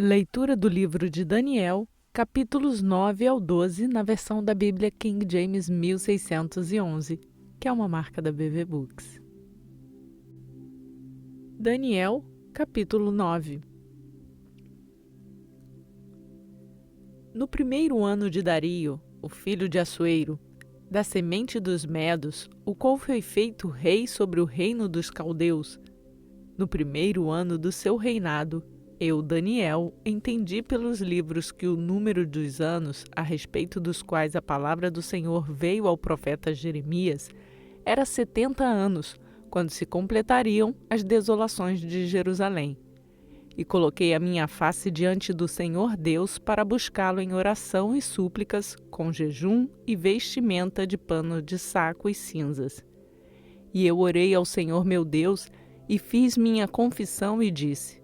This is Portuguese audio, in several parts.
Leitura do livro de Daniel, capítulos 9 ao 12, na versão da Bíblia King James 1611, que é uma marca da BV Books. Daniel, capítulo 9. No primeiro ano de Dario, o filho de Assuero, da semente dos Medos, o qual foi feito rei sobre o reino dos caldeus, no primeiro ano do seu reinado, eu, Daniel, entendi pelos livros que o número dos anos a respeito dos quais a palavra do Senhor veio ao profeta Jeremias era 70 anos, quando se completariam as desolações de Jerusalém. E coloquei a minha face diante do Senhor Deus para buscá-lo em oração e súplicas, com jejum e vestimenta de pano de saco e cinzas. E eu orei ao Senhor meu Deus e fiz minha confissão e disse: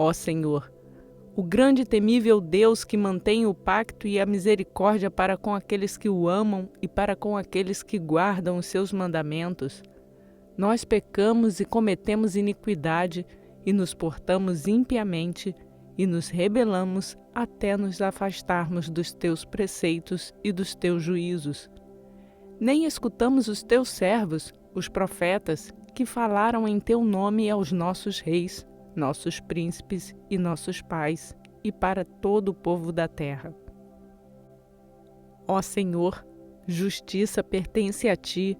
Ó Senhor, o grande e temível Deus que mantém o pacto e a misericórdia para com aqueles que o amam e para com aqueles que guardam os seus mandamentos, nós pecamos e cometemos iniquidade e nos portamos impiamente e nos rebelamos até nos afastarmos dos teus preceitos e dos teus juízos. Nem escutamos os teus servos, os profetas, que falaram em teu nome aos nossos reis, nossos príncipes e nossos pais, e para todo o povo da terra. Ó Senhor, justiça pertence a ti,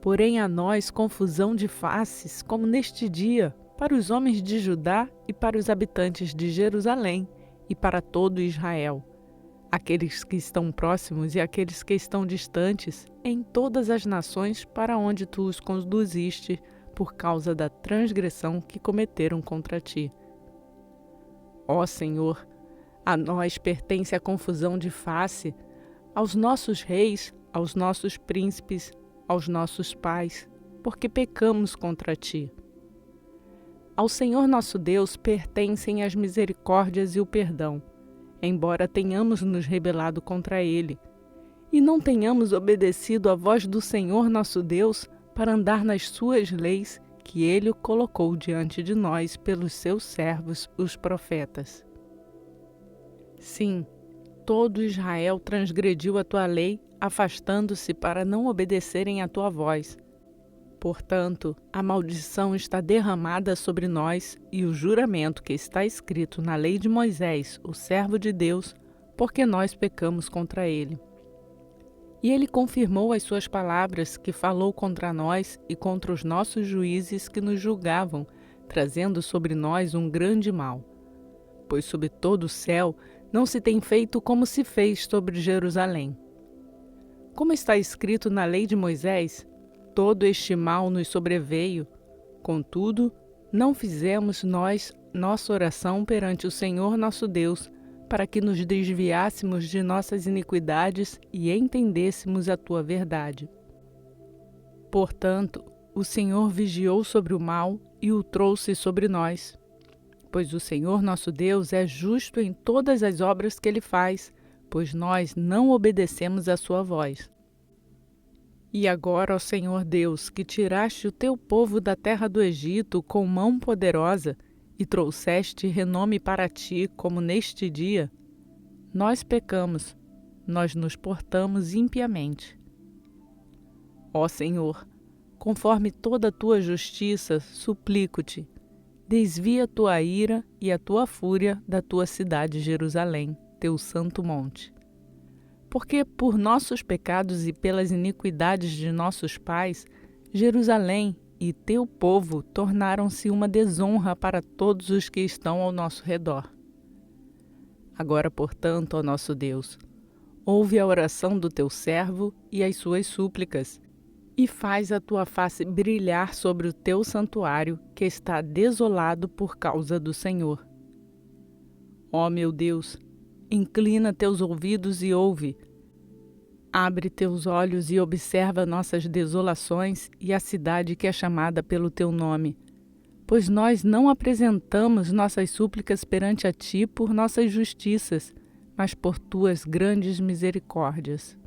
porém a nós confusão de faces, como neste dia, para os homens de Judá e para os habitantes de Jerusalém e para todo Israel, aqueles que estão próximos e aqueles que estão distantes, em todas as nações para onde tu os conduziste, por causa da transgressão que cometeram contra ti. Ó Senhor, a nós pertence a confusão de face, aos nossos reis, aos nossos príncipes, aos nossos pais, porque pecamos contra ti. Ao Senhor nosso Deus pertencem as misericórdias e o perdão, embora tenhamos nos rebelado contra ele, e não tenhamos obedecido à voz do Senhor nosso Deus para andar nas suas leis que ele colocou diante de nós pelos seus servos, os profetas. Sim, todo Israel transgrediu a tua lei, afastando-se para não obedecerem à tua voz. Portanto, a maldição está derramada sobre nós e o juramento que está escrito na lei de Moisés, o servo de Deus, porque nós pecamos contra ele. E ele confirmou as suas palavras que falou contra nós e contra os nossos juízes que nos julgavam, trazendo sobre nós um grande mal. Pois sobre todo o céu não se tem feito como se fez sobre Jerusalém. Como está escrito na lei de Moisés, todo este mal nos sobreveio, contudo, não fizemos nós nossa oração perante o Senhor nosso Deus, para que nos desviássemos de nossas iniquidades e entendêssemos a tua verdade. Portanto, o Senhor vigiou sobre o mal e o trouxe sobre nós, pois o Senhor nosso Deus é justo em todas as obras que ele faz, pois nós não obedecemos à sua voz. E agora, ó Senhor Deus, que tiraste o teu povo da terra do Egito com mão poderosa, e trouxeste renome para ti, como neste dia, nós pecamos, nós nos portamos impiamente. Ó Senhor, conforme toda a tua justiça, suplico-te, desvia a tua ira e a tua fúria da tua cidade Jerusalém, teu santo monte. Porque por nossos pecados e pelas iniquidades de nossos pais, Jerusalém e teu povo tornaram-se uma desonra para todos os que estão ao nosso redor. Agora, portanto, ó nosso Deus, ouve a oração do teu servo e as suas súplicas, e faz a tua face brilhar sobre o teu santuário, que está desolado por causa do Senhor. Ó meu Deus, inclina teus ouvidos e ouve. Abre teus olhos e observa nossas desolações e a cidade que é chamada pelo teu nome, pois nós não apresentamos nossas súplicas perante a ti por nossas justiças, mas por tuas grandes misericórdias.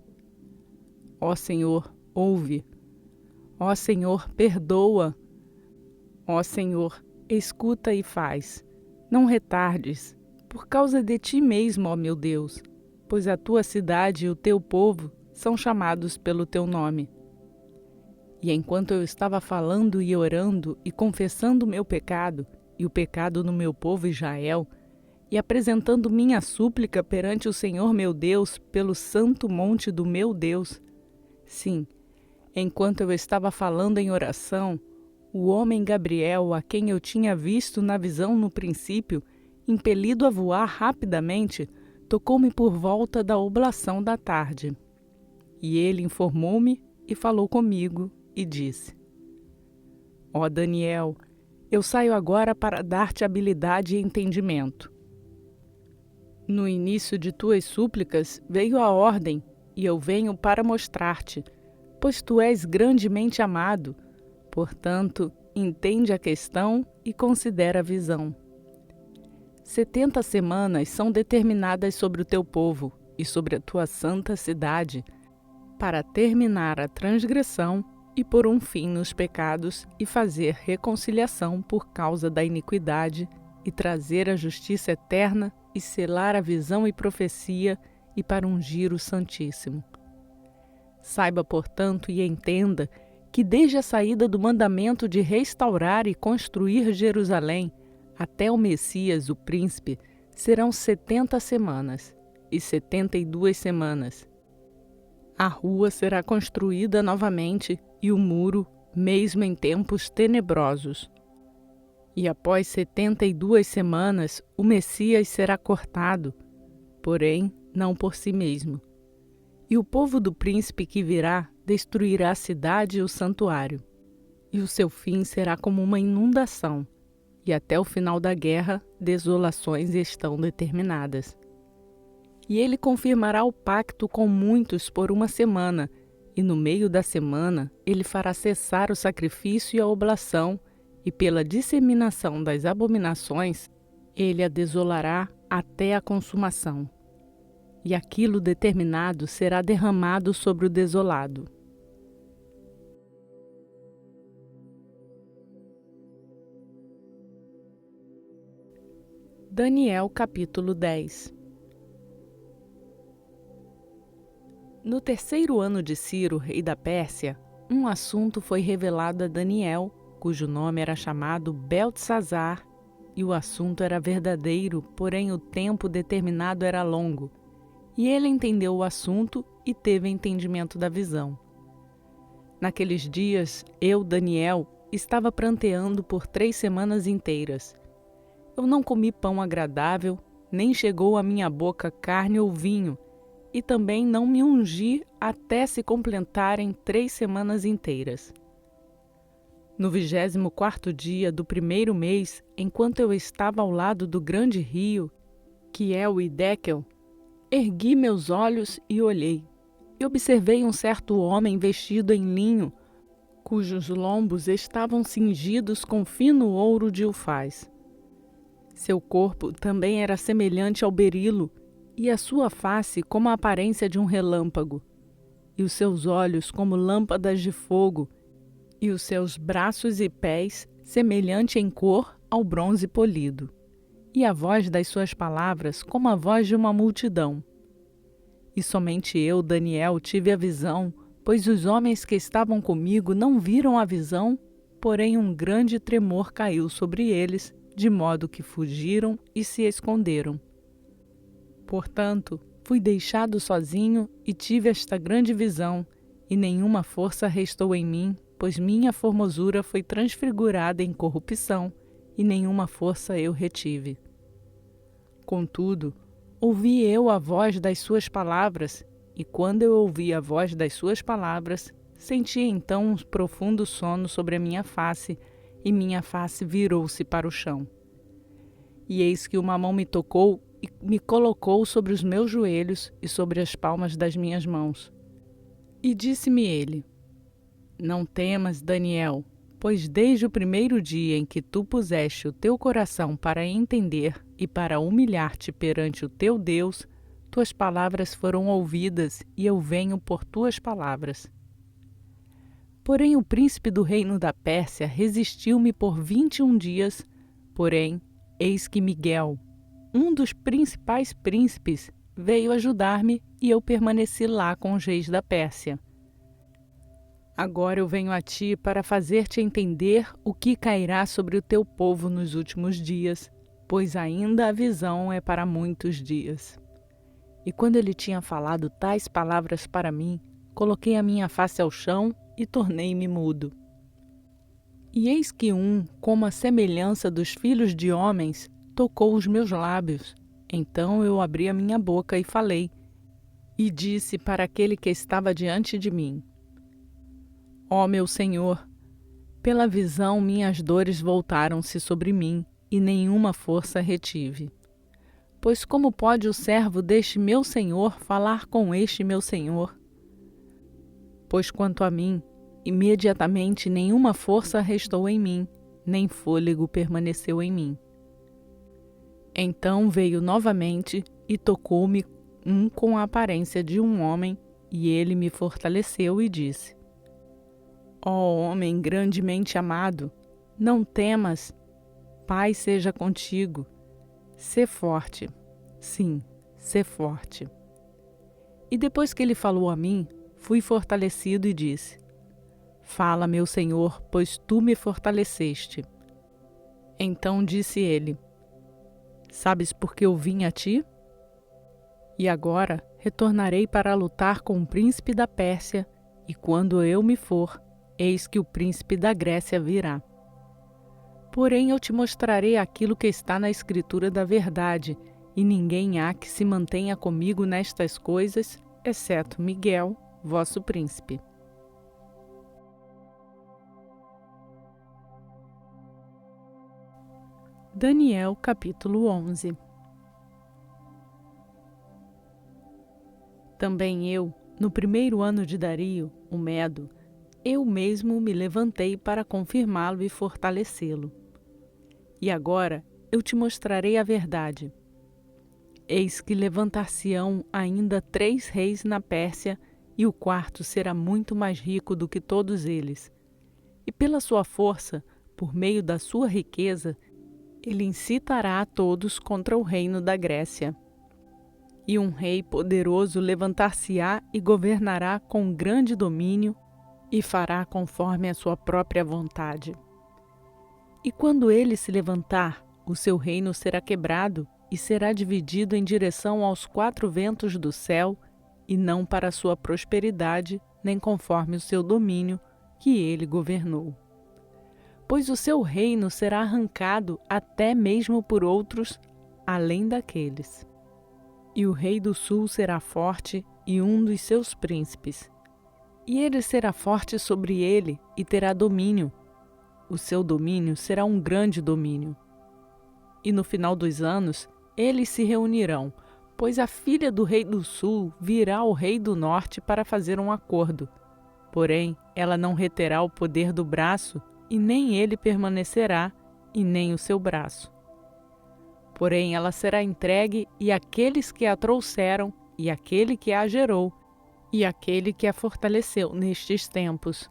Ó Senhor, ouve. Ó Senhor, perdoa. Ó Senhor, escuta e faz. Não retardes, por causa de ti mesmo, ó meu Deus, pois a tua cidade e o teu povo são chamados pelo teu nome. E enquanto eu estava falando e orando e confessando o meu pecado e o pecado no meu povo Israel, e apresentando minha súplica perante o Senhor meu Deus pelo santo monte do meu Deus, sim, enquanto eu estava falando em oração, o homem Gabriel, a quem eu tinha visto na visão no princípio, impelido a voar rapidamente, tocou-me por volta da oblação da tarde. E ele informou-me e falou comigo e disse: Ó Daniel, eu saio agora para dar-te habilidade e entendimento. No início de tuas súplicas veio a ordem, e eu venho para mostrar-te, pois tu és grandemente amado. Portanto, entende a questão e considera a visão. 70 semanas são determinadas sobre o teu povo e sobre a tua santa cidade, para terminar a transgressão e pôr um fim nos pecados e fazer reconciliação por causa da iniquidade e trazer a justiça eterna e selar a visão e profecia e para ungir o Santíssimo. Saiba, portanto, e entenda que desde a saída do mandamento de restaurar e construir Jerusalém até o Messias, o príncipe, serão 70 semanas e 72 semanas. A rua será construída novamente e o muro, mesmo em tempos tenebrosos. E após 72 semanas, o Messias será cortado, porém não por si mesmo. E o povo do príncipe que virá destruirá a cidade e o santuário. E o seu fim será como uma inundação, e até o final da guerra, desolações estão determinadas. E ele confirmará o pacto com muitos por 1 semana, e no meio da semana ele fará cessar o sacrifício e a oblação, e pela disseminação das abominações, ele a desolará até a consumação. E aquilo determinado será derramado sobre o desolado. Daniel capítulo 10. No 3º ano de Ciro, rei da Pérsia, um assunto foi revelado a Daniel, cujo nome era chamado Beltesazar, e o assunto era verdadeiro, porém o tempo determinado era longo. E ele entendeu o assunto e teve entendimento da visão. Naqueles dias, eu, Daniel, estava pranteando por 3 semanas inteiras. Eu não comi pão agradável, nem chegou à minha boca carne ou vinho, e também não me ungi até se completarem 3 semanas inteiras. No 24º dia do 1º mês, enquanto eu estava ao lado do grande rio, que é o Hiddekel, ergui meus olhos e olhei, e observei um certo homem vestido em linho, cujos lombos estavam cingidos com fino ouro de Ufaz. Seu corpo também era semelhante ao berilo, e a sua face como a aparência de um relâmpago, e os seus olhos como lâmpadas de fogo, e os seus braços e pés semelhante em cor ao bronze polido, e a voz das suas palavras como a voz de uma multidão. E somente eu, Daniel, tive a visão, pois os homens que estavam comigo não viram a visão, porém um grande tremor caiu sobre eles, de modo que fugiram e se esconderam. Portanto, fui deixado sozinho e tive esta grande visão, e nenhuma força restou em mim, pois minha formosura foi transfigurada em corrupção, e nenhuma força eu retive. Contudo, ouvi eu a voz das suas palavras, e quando eu ouvi a voz das suas palavras, senti então um profundo sono sobre a minha face, e minha face virou-se para o chão. E eis que uma mão me tocou e me colocou sobre os meus joelhos e sobre as palmas das minhas mãos. E disse-me ele: Não temas, Daniel, pois desde o 1º dia em que tu puseste o teu coração para entender e para humilhar-te perante o teu Deus, tuas palavras foram ouvidas, e eu venho por tuas palavras. Porém o príncipe do reino da Pérsia resistiu-me por 21 dias, porém, eis que Miguel, um dos principais príncipes veio ajudar-me e eu permaneci lá com os reis da Pérsia. Agora eu venho a ti para fazer-te entender o que cairá sobre o teu povo nos últimos dias, pois ainda a visão é para muitos dias. E quando ele tinha falado tais palavras para mim, coloquei a minha face ao chão e tornei-me mudo. E eis que como a semelhança dos filhos de homens, tocou os meus lábios. Então eu abri a minha boca e falei, e disse para aquele que estava diante de mim: Ó meu Senhor, pela visão minhas dores voltaram-se sobre mim, e nenhuma força retive. Pois como pode o servo deste meu Senhor falar com este meu Senhor? Pois quanto a mim, imediatamente nenhuma força restou em mim, nem fôlego permaneceu em mim. Então veio novamente e tocou-me com a aparência de um homem, e ele me fortaleceu e disse: Ó homem grandemente amado, não temas, Pai seja contigo. Sê forte, sim, sê forte. E depois que ele falou a mim, fui fortalecido e disse: Fala, meu Senhor, pois tu me fortaleceste. Então disse ele: Sabes por que eu vim a ti? E agora retornarei para lutar com o príncipe da Pérsia, e quando eu me for, eis que o príncipe da Grécia virá. Porém eu te mostrarei aquilo que está na Escritura da verdade, e ninguém há que se mantenha comigo nestas coisas, exceto Miguel, vosso príncipe. Daniel capítulo 11. Também eu, no primeiro ano de Dario, o Medo, eu mesmo me levantei para confirmá-lo e fortalecê-lo. E agora eu te mostrarei a verdade. Eis que levantar-se-ão ainda 3 reis na Pérsia, e o quarto será muito mais rico do que todos eles. E pela sua força, por meio da sua riqueza, ele incitará a todos contra o reino da Grécia. E um rei poderoso levantar-se-á e governará com grande domínio, e fará conforme a sua própria vontade. E quando ele se levantar, o seu reino será quebrado e será dividido em direção aos 4 ventos do céu, e não para a sua prosperidade, nem conforme o seu domínio, que ele governou. Pois o seu reino será arrancado até mesmo por outros, além daqueles. E o rei do sul será forte, e um dos seus príncipes. E ele será forte sobre ele, e terá domínio. O seu domínio será um grande domínio. E no final dos anos, eles se reunirão, pois a filha do rei do sul virá ao rei do norte para fazer um acordo. Porém, ela não reterá o poder do braço, e nem ele permanecerá, e nem o seu braço. Porém, ela será entregue, e aqueles que a trouxeram, e aquele que a gerou, e aquele que a fortaleceu nestes tempos.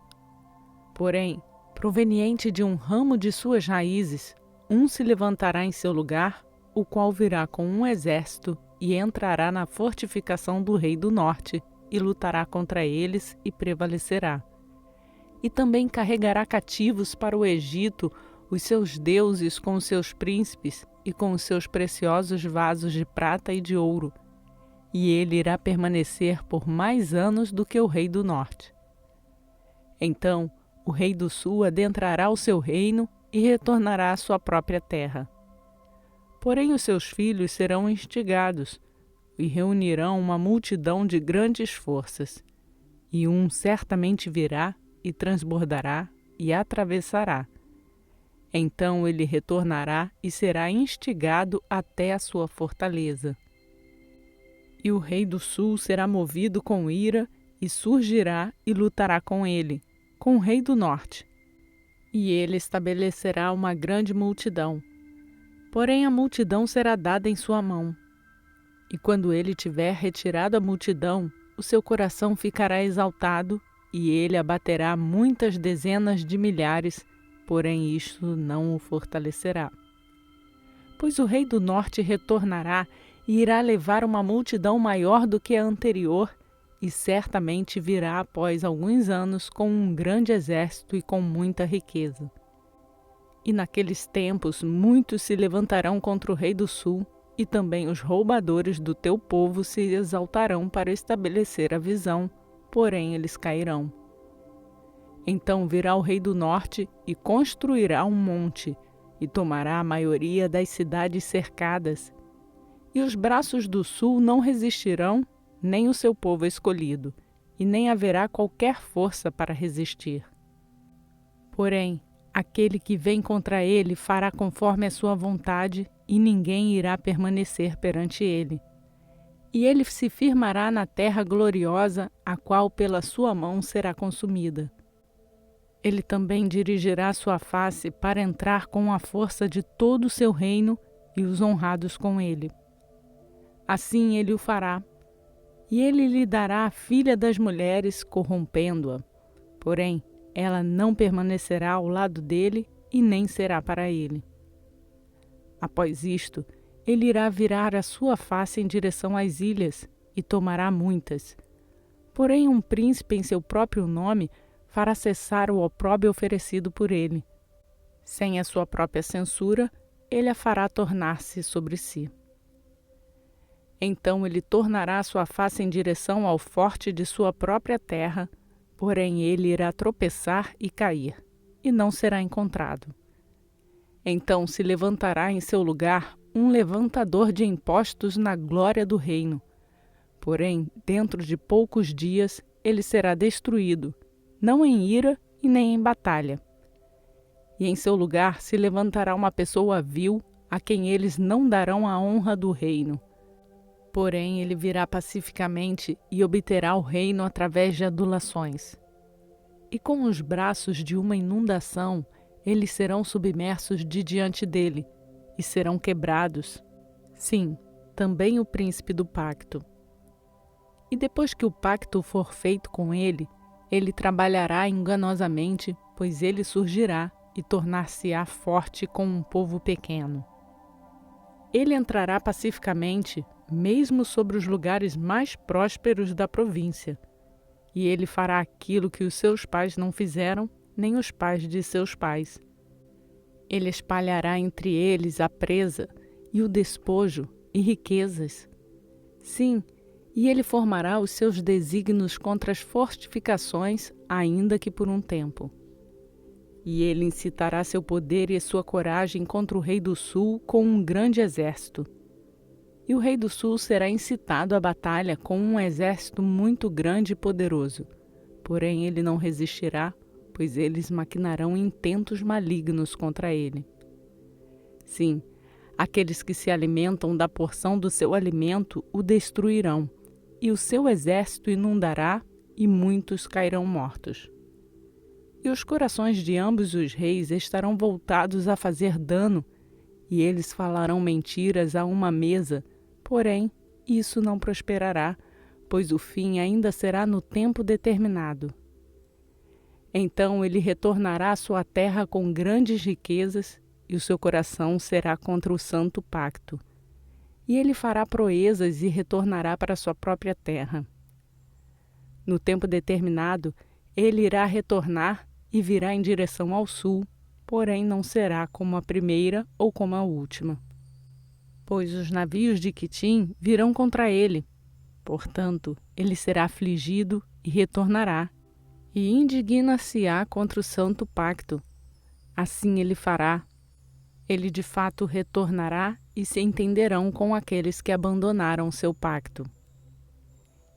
Porém, proveniente de um ramo de suas raízes, um se levantará em seu lugar, o qual virá com um exército e entrará na fortificação do rei do norte, e lutará contra eles e prevalecerá. E também carregará cativos para o Egito os seus deuses com os seus príncipes e com os seus preciosos vasos de prata e de ouro, e ele irá permanecer por mais anos do que o rei do norte. Então, o rei do sul adentrará o seu reino e retornará à sua própria terra. Porém, os seus filhos serão instigados e reunirão uma multidão de grandes forças, e um certamente virá e transbordará e atravessará. Então ele retornará e será instigado até a sua fortaleza. E o rei do sul será movido com ira e surgirá e lutará com ele, com o rei do norte. E ele estabelecerá uma grande multidão. Porém a multidão será dada em sua mão. E quando ele tiver retirado a multidão, o seu coração ficará exaltado, e ele abaterá muitas dezenas de milhares, porém isto não o fortalecerá. pois o rei do norte retornará e irá levar uma multidão maior do que a anterior, e certamente virá após alguns anos com um grande exército e com muita riqueza. E naqueles tempos muitos se levantarão contra o rei do sul, e também os roubadores do teu povo se exaltarão para estabelecer a visão, porém eles cairão. Então virá o rei do norte e construirá um monte, e tomará a maioria das cidades cercadas. E os braços do sul não resistirão, nem o seu povo escolhido, e nem haverá qualquer força para resistir. Porém, aquele que vem contra ele fará conforme a sua vontade, e ninguém irá permanecer perante ele. E ele se firmará na terra gloriosa, a qual pela sua mão será consumida. Ele também dirigirá sua face para entrar com a força de todo o seu reino e os honrados com ele. Assim ele o fará, e ele lhe dará a filha das mulheres, corrompendo-a. Porém, ela não permanecerá ao lado dele e nem será para ele. Após isto, ele irá virar a sua face em direção às ilhas e tomará muitas. Porém, um príncipe em seu próprio nome fará cessar o opróbrio oferecido por ele. Sem a sua própria censura, ele a fará tornar-se sobre si. Então ele tornará a sua face em direção ao forte de sua própria terra, porém ele irá tropeçar e cair, e não será encontrado. Então se levantará em seu lugar um levantador de impostos na glória do reino. Porém, dentro de poucos dias, ele será destruído, não em ira e nem em batalha. E em seu lugar se levantará uma pessoa vil, a quem eles não darão a honra do reino. Porém, ele virá pacificamente e obterá o reino através de adulações. E com os braços de uma inundação, eles serão submersos de diante dele, e serão quebrados. Sim, também o príncipe do pacto. E depois que o pacto for feito com ele, ele trabalhará enganosamente, pois ele surgirá e tornar-se-á forte com um povo pequeno. Ele entrará pacificamente, mesmo sobre os lugares mais prósperos da província, e ele fará aquilo que os seus pais não fizeram, nem os pais de seus pais. Ele espalhará entre eles a presa e o despojo e riquezas. Sim, e ele formará os seus desígnios contra as fortificações, ainda que por um tempo. E ele incitará seu poder e sua coragem contra o rei do sul com um grande exército. E o rei do sul será incitado à batalha com um exército muito grande e poderoso. Porém ele não resistirá, pois eles maquinarão intentos malignos contra ele. Sim, aqueles que se alimentam da porção do seu alimento o destruirão, e o seu exército inundará, e muitos cairão mortos. E os corações de ambos os reis estarão voltados a fazer dano, e eles falarão mentiras a uma mesa, porém isso não prosperará, pois o fim ainda será no tempo determinado. Então ele retornará à sua terra com grandes riquezas, e o seu coração será contra o santo pacto. E ele fará proezas e retornará para sua própria terra. No tempo determinado, ele irá retornar e virá em direção ao sul, porém não será como a primeira ou como a última. Pois os navios de Quitim virão contra ele. Portanto, ele será afligido e retornará, e indigna-se-á contra o santo pacto. Assim ele fará. Ele de fato retornará e se entenderão com aqueles que abandonaram seu pacto.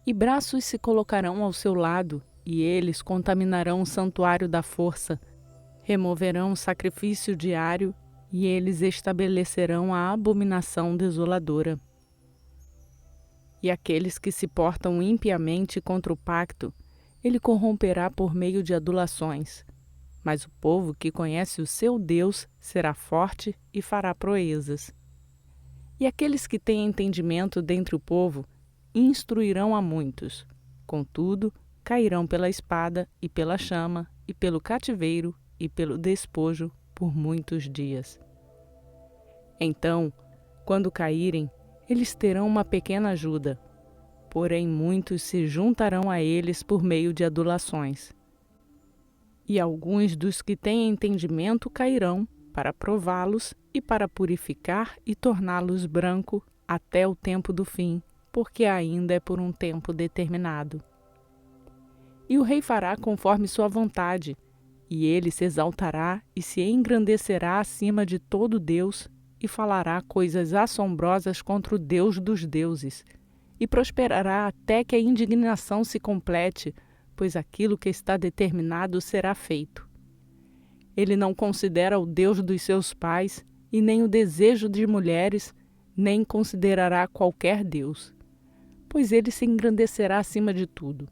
E braços se colocarão ao seu lado, e eles contaminarão o santuário da força, removerão o sacrifício diário, e eles estabelecerão a abominação desoladora. E aqueles que se portam impiamente contra o pacto, ele corromperá por meio de adulações. Mas o povo que conhece o seu Deus será forte e fará proezas. E aqueles que têm entendimento dentre o povo instruirão a muitos. Contudo, cairão pela espada e pela chama e pelo cativeiro e pelo despojo por muitos dias. Então, quando caírem, eles terão uma pequena ajuda, porém muitos se juntarão a eles por meio de adulações. E alguns dos que têm entendimento cairão, para prová-los e para purificar e torná-los branco até o tempo do fim, porque ainda é por um tempo determinado. E o rei fará conforme sua vontade, e ele se exaltará e se engrandecerá acima de todo Deus, e falará coisas assombrosas contra o Deus dos deuses, e prosperará até que a indignação se complete, pois aquilo que está determinado será feito. Ele não considera o Deus dos seus pais, e nem o desejo de mulheres, nem considerará qualquer Deus, pois ele se engrandecerá acima de tudo.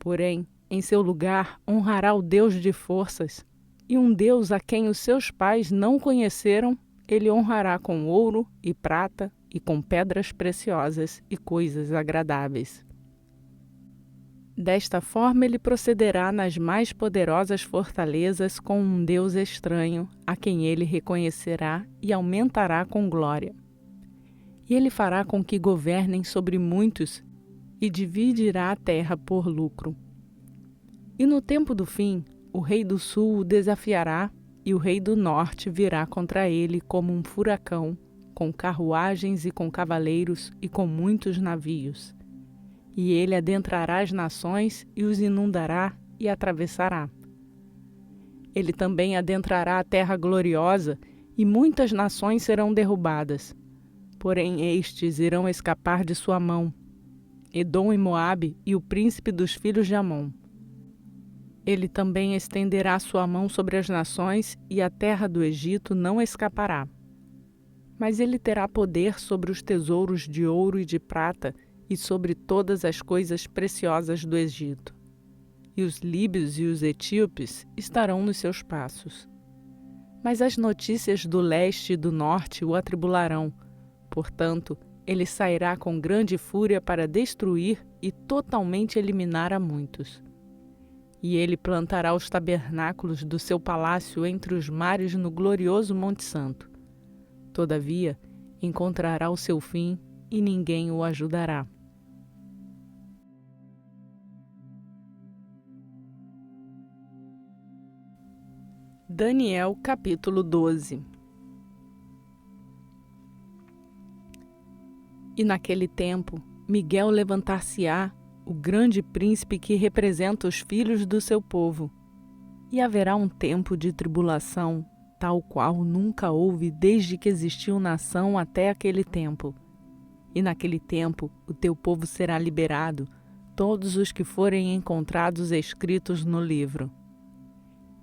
Porém, em seu lugar, honrará o Deus de forças, e um Deus a quem os seus pais não conheceram, ele honrará com ouro e prata, e com pedras preciosas e coisas agradáveis. Desta forma ele procederá nas mais poderosas fortalezas com um Deus estranho, a quem ele reconhecerá e aumentará com glória. E ele fará com que governem sobre muitos e dividirá a terra por lucro. E no tempo do fim, o rei do sul o desafiará e o rei do norte virá contra ele como um furacão, com carruagens e com cavaleiros e com muitos navios. E ele adentrará as nações e os inundará e atravessará. Ele também adentrará a terra gloriosa e muitas nações serão derrubadas. Porém estes irão escapar de sua mão, Edom e Moabe e o príncipe dos filhos de Amon. Ele também estenderá sua mão sobre as nações e a terra do Egito não escapará. Mas ele terá poder sobre os tesouros de ouro e de prata e sobre todas as coisas preciosas do Egito. E os líbios e os etíopes estarão nos seus passos. Mas as notícias do leste e do norte o atribularão. Portanto, ele sairá com grande fúria para destruir e totalmente eliminar a muitos. E ele plantará os tabernáculos do seu palácio entre os mares no glorioso Monte Santo. Todavia, encontrará o seu fim e ninguém o ajudará. Daniel capítulo 12. E naquele tempo, Miguel levantar-se-á, o grande príncipe que representa os filhos do seu povo. E haverá um tempo de tribulação, tal qual nunca houve desde que existiu nação até aquele tempo. E naquele tempo o teu povo será liberado, todos os que forem encontrados escritos no livro.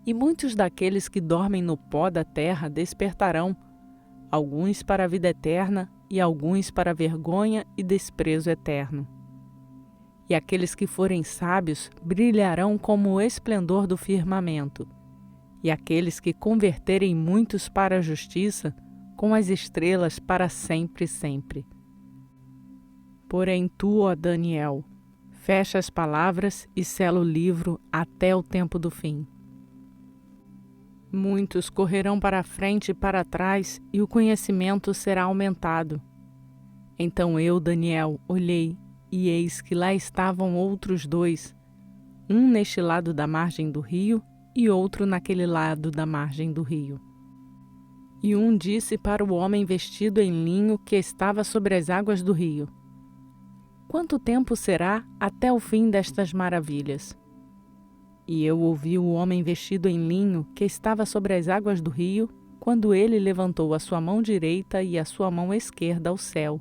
E muitos daqueles que dormem no pó da terra despertarão, alguns para a vida eterna e alguns para a vergonha e desprezo eterno. E aqueles que forem sábios brilharão como o esplendor do firmamento, e aqueles que converterem muitos para a justiça, com as estrelas para sempre e sempre. Porém tu, ó Daniel, fecha as palavras e sela o livro até o tempo do fim. Muitos correrão para a frente e para trás, e o conhecimento será aumentado. Então eu, Daniel, olhei, e eis que lá estavam outros dois, um neste lado da margem do rio, e outro naquele lado da margem do rio. E um disse para o homem vestido em linho que estava sobre as águas do rio: Quanto tempo será até o fim destas maravilhas? E eu ouvi o homem vestido em linho que estava sobre as águas do rio, quando ele levantou a sua mão direita e a sua mão esquerda ao céu,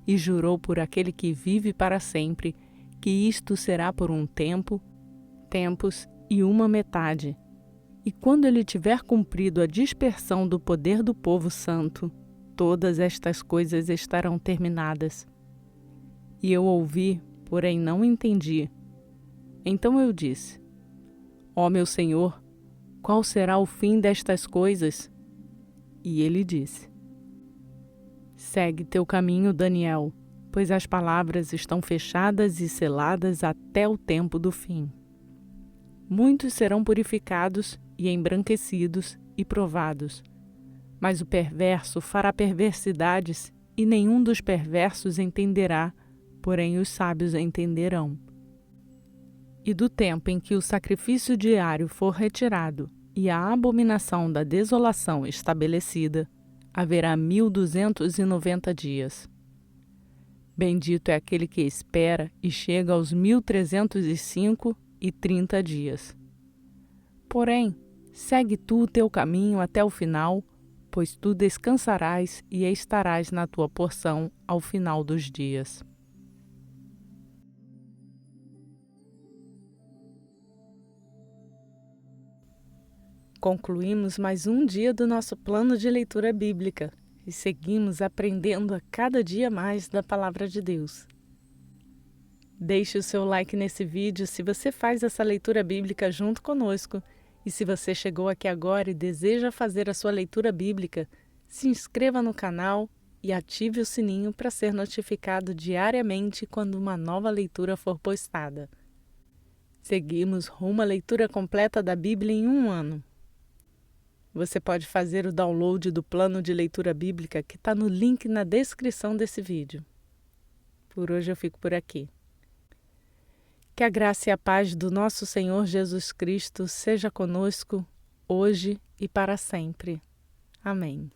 e jurou por aquele que vive para sempre, que isto será por um tempo, tempos e uma metade. E quando ele tiver cumprido a dispersão do poder do povo santo, todas estas coisas estarão terminadas. E eu ouvi, porém não entendi. Então eu disse: Ó meu Senhor, qual será o fim destas coisas? E ele disse: Segue teu caminho, Daniel, pois as palavras estão fechadas e seladas até o tempo do fim. Muitos serão purificados e embranquecidos e provados, Mas o perverso fará perversidades, e nenhum dos perversos entenderá, porém os sábios entenderão. E do tempo em que o sacrifício diário for retirado e a abominação da desolação estabelecida, haverá 1290 dias. Bendito é aquele que espera e chega aos 1305 e 30 dias. Porém, segue tu o teu caminho até o final, pois tu descansarás e estarás na tua porção ao final dos dias. Concluímos mais um dia do nosso plano de leitura bíblica e seguimos aprendendo a cada dia mais da Palavra de Deus. Deixe o seu like nesse vídeo se você faz essa leitura bíblica junto conosco. E se você chegou aqui agora e deseja fazer a sua leitura bíblica, se inscreva no canal e ative o sininho para ser notificado diariamente quando uma nova leitura for postada. Seguimos rumo à leitura completa da Bíblia em um ano. Você pode fazer o download do plano de leitura bíblica que está no link na descrição desse vídeo. Por hoje eu fico por aqui. Que a graça e a paz do nosso Senhor Jesus Cristo seja conosco, hoje e para sempre. Amém.